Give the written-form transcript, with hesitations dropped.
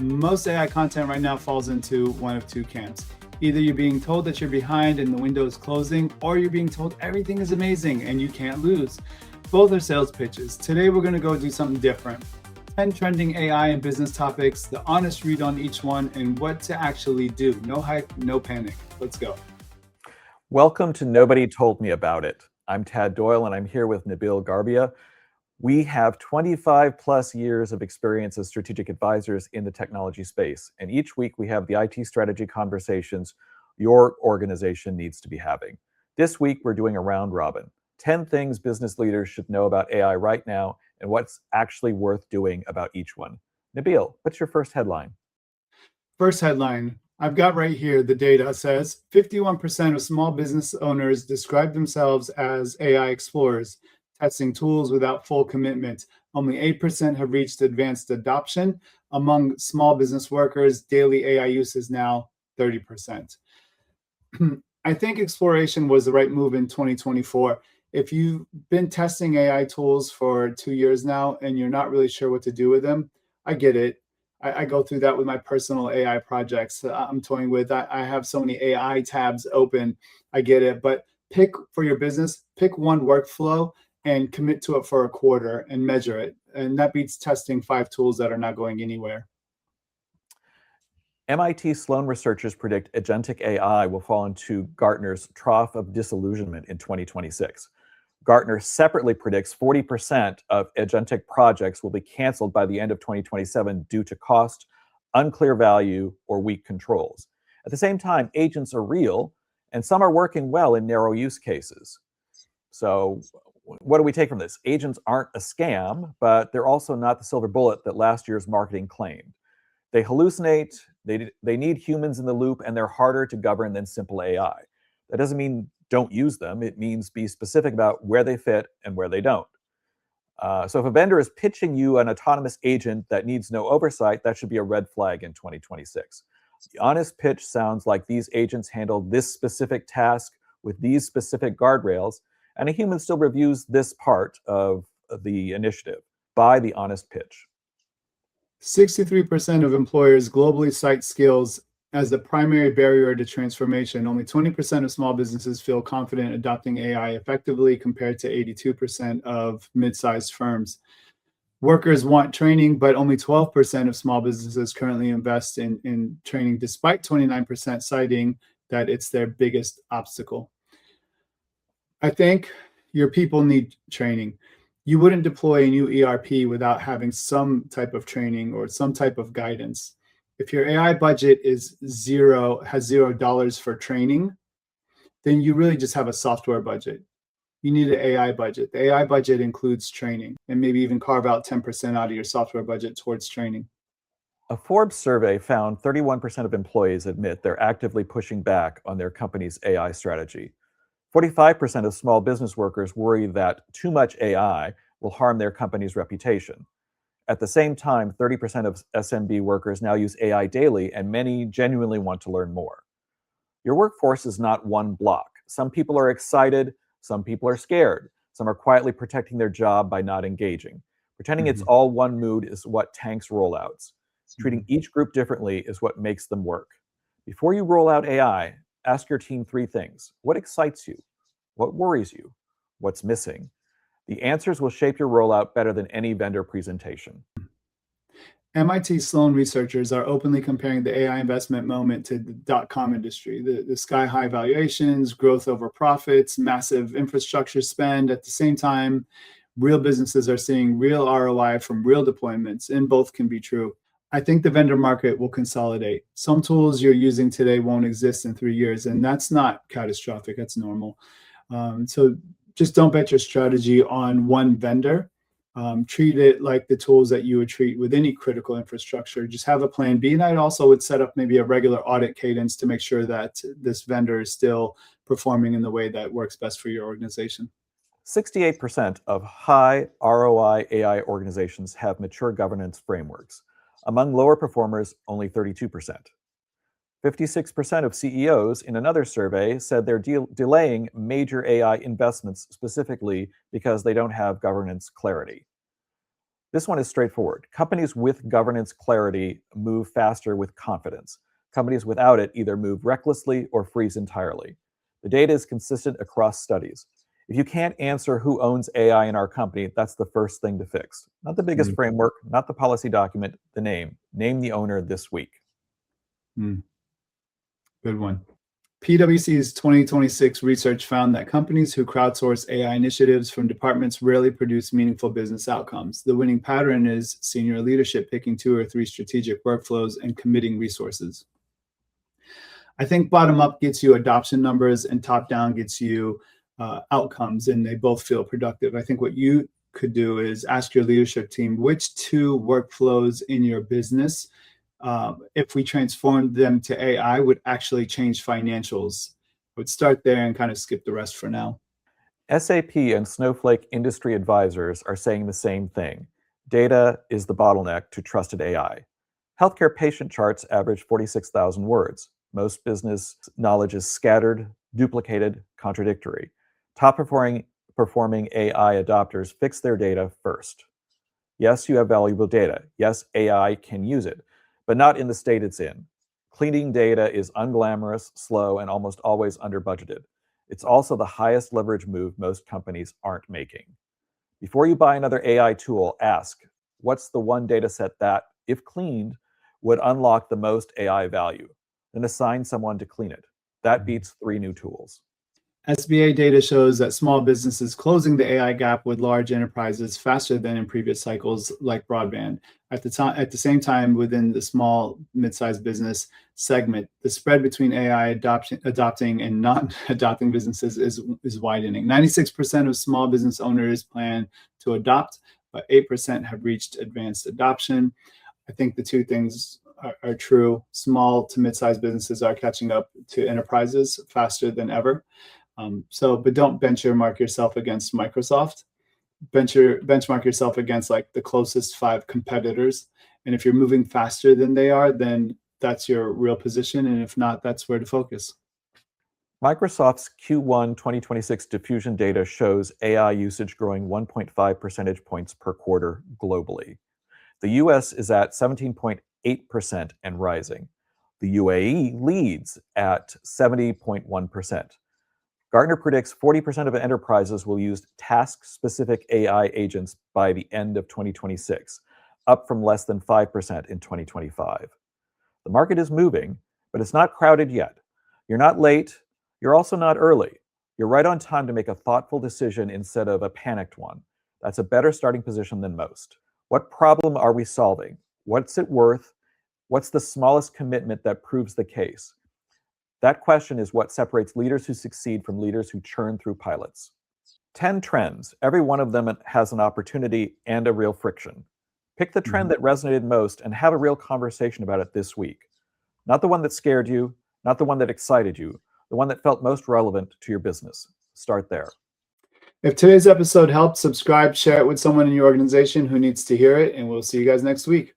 Most AI content right now falls into one of two camps. Either you're being told that you're behind and the window is closing, or you're being told everything is amazing and you can't lose. Both are sales pitches. Today, we're going to go do something different. 10 trending AI and business topics, the honest read on each one, and what to actually do. No hype, no panic. Let's go. Welcome to Nobody Told Me About It. I'm Tad Doyle, and I'm here with Nabil Gharbieh. We have 25 plus years of experience as strategic advisors in the technology space. And each week we have the IT strategy conversations your organization needs to be having. This week we're doing a round robin. 10 things business leaders should know about AI right now and what's actually worth doing about each one. Nabil, what's your first headline? First headline, I've got right here, the data says 51% of small business owners describe themselves as AI explorers, testing tools without full commitment. Only 8% have reached advanced adoption. Among small business workers, daily AI use is now 30%. I think exploration was the right move in 2024. If you've been testing AI tools for 2 years now and you're not really sure what to do with them, I get it. I go through that with my personal AI projects I'm toying with. I have so many AI tabs open. I get it. But pick for your business, pick one workflow and commit to it for a quarter and measure it. And that beats testing 5 tools that are not going anywhere. MIT Sloan researchers predict Agentic AI will fall into Gartner's trough of disillusionment in 2026. Gartner separately predicts 40% of agentic projects will be canceled by the end of 2027 due to cost, unclear value, or weak controls. At the same time, agents are real, and some are working well in narrow use cases. So what do we take from this? Agents aren't a scam, but they're also not the silver bullet that last year's marketing claimed. They hallucinate, they need humans in the loop, and they're harder to govern than simple AI. That doesn't mean don't use them. It means be specific about where they fit and where they don't. So if a vendor is pitching you an autonomous agent that needs no oversight, that should be a red flag in 2026. The honest pitch sounds like these agents handle this specific task with these specific guardrails, and a human still reviews this part of the initiative. Buy the honest pitch. 63% of employers globally cite skills as the primary barrier to transformation. Only 20% of small businesses feel confident adopting AI effectively, compared to 82% of mid-sized firms. Workers want training, but only 12% of small businesses currently invest in training, despite 29% citing that it's their biggest obstacle. I think your people need training. You wouldn't deploy a new ERP without having some type of training or some type of guidance. If your AI budget is has $0 for training, then you really just have a software budget. You need an AI budget. The AI budget includes training, and maybe even carve out 10% out of your software budget towards training. A Forbes survey found 31% of employees admit they're actively pushing back on their company's AI strategy. 45% of small business workers worry that too much AI will harm their company's reputation. At the same time, 30% of SMB workers now use AI daily, and many genuinely want to learn more. Your workforce is not one block. Some people are excited, some people are scared, some are quietly protecting their job by not engaging. Pretending it's all one mood is what tanks rollouts. Treating each group differently is what makes them work. Before you roll out AI, ask your team 3 things. What excites you? What worries you? What's missing? The answers will shape your rollout better than any vendor presentation. MIT Sloan researchers are openly comparing the AI investment moment to the dot-com industry. The sky-high valuations, growth over profits, massive infrastructure spend. At the same time, real businesses are seeing real ROI from real deployments, and both can be true. I think the vendor market will consolidate. Some tools you're using today won't exist in 3 years, and that's not catastrophic, that's normal. So just don't bet your strategy on one vendor. Treat it like the tools that you would treat with any critical infrastructure. Just have a plan B, and I also would set up maybe a regular audit cadence to make sure that this vendor is still performing in the way that works best for your organization. 68% of high ROI AI organizations have mature governance frameworks. Among lower performers, only 32%. 56% of CEOs in another survey said they're delaying major AI investments specifically because they don't have governance clarity. This one is straightforward. Companies with governance clarity move faster with confidence. Companies without it either move recklessly or freeze entirely. The data is consistent across studies. If you can't answer who owns AI in our company, that's the first thing to fix. Not the biggest framework, not the policy document, the name. Name the owner this week. Good one. PwC's 2026 research found that companies who crowdsource AI initiatives from departments rarely produce meaningful business outcomes. The winning pattern is senior leadership picking 2 or 3 strategic workflows and committing resources. I think bottom up gets you adoption numbers and top down gets you outcomes, and they both feel productive. I think what you could do is ask your leadership team which 2 workflows in your business, if we transformed them to AI, would actually change financials. I would start there and kind of skip the rest for now. SAP and Snowflake industry advisors are saying the same thing. Data is the bottleneck to trusted AI. Healthcare patient charts average 46,000 words. Most business knowledge is scattered, duplicated, contradictory. Top performing AI adopters fix their data first. Yes, you have valuable data. Yes, AI can use it, but not in the state it's in. Cleaning data is unglamorous, slow, and almost always under-budgeted. It's also the highest leverage move most companies aren't making. Before you buy another AI tool, ask, what's the one data set that, if cleaned, would unlock the most AI value? Then assign someone to clean it. That beats 3 new tools. SBA data shows that small businesses closing the AI gap with large enterprises faster than in previous cycles, like broadband. At the same time, within the small, mid-sized business segment, the spread between AI adopting and not adopting businesses is widening. 96% of small business owners plan to adopt, but 8% have reached advanced adoption. I think the 2 things are true. Small to mid-sized businesses are catching up to enterprises faster than ever. But don't benchmark yourself against Microsoft. Benchmark yourself against like the closest 5 competitors. And if you're moving faster than they are, then that's your real position. And if not, that's where to focus. Microsoft's Q1 2026 diffusion data shows AI usage growing 1.5 percentage points per quarter globally. The US is at 17.8% and rising. The UAE leads at 70.1%. Gartner predicts 40% of enterprises will use task-specific AI agents by the end of 2026, up from less than 5% in 2025. The market is moving, but it's not crowded yet. You're not late, you're also not early. You're right on time to make a thoughtful decision instead of a panicked one. That's a better starting position than most. What problem are we solving? What's it worth? What's the smallest commitment that proves the case? That question is what separates leaders who succeed from leaders who churn through pilots. 10 trends. Every one of them has an opportunity and a real friction. Pick the trend that resonated most and have a real conversation about it this week. Not the one that scared you, not the one that excited you, the one that felt most relevant to your business. Start there. If today's episode helped, subscribe, share it with someone in your organization who needs to hear it, and we'll see you guys next week.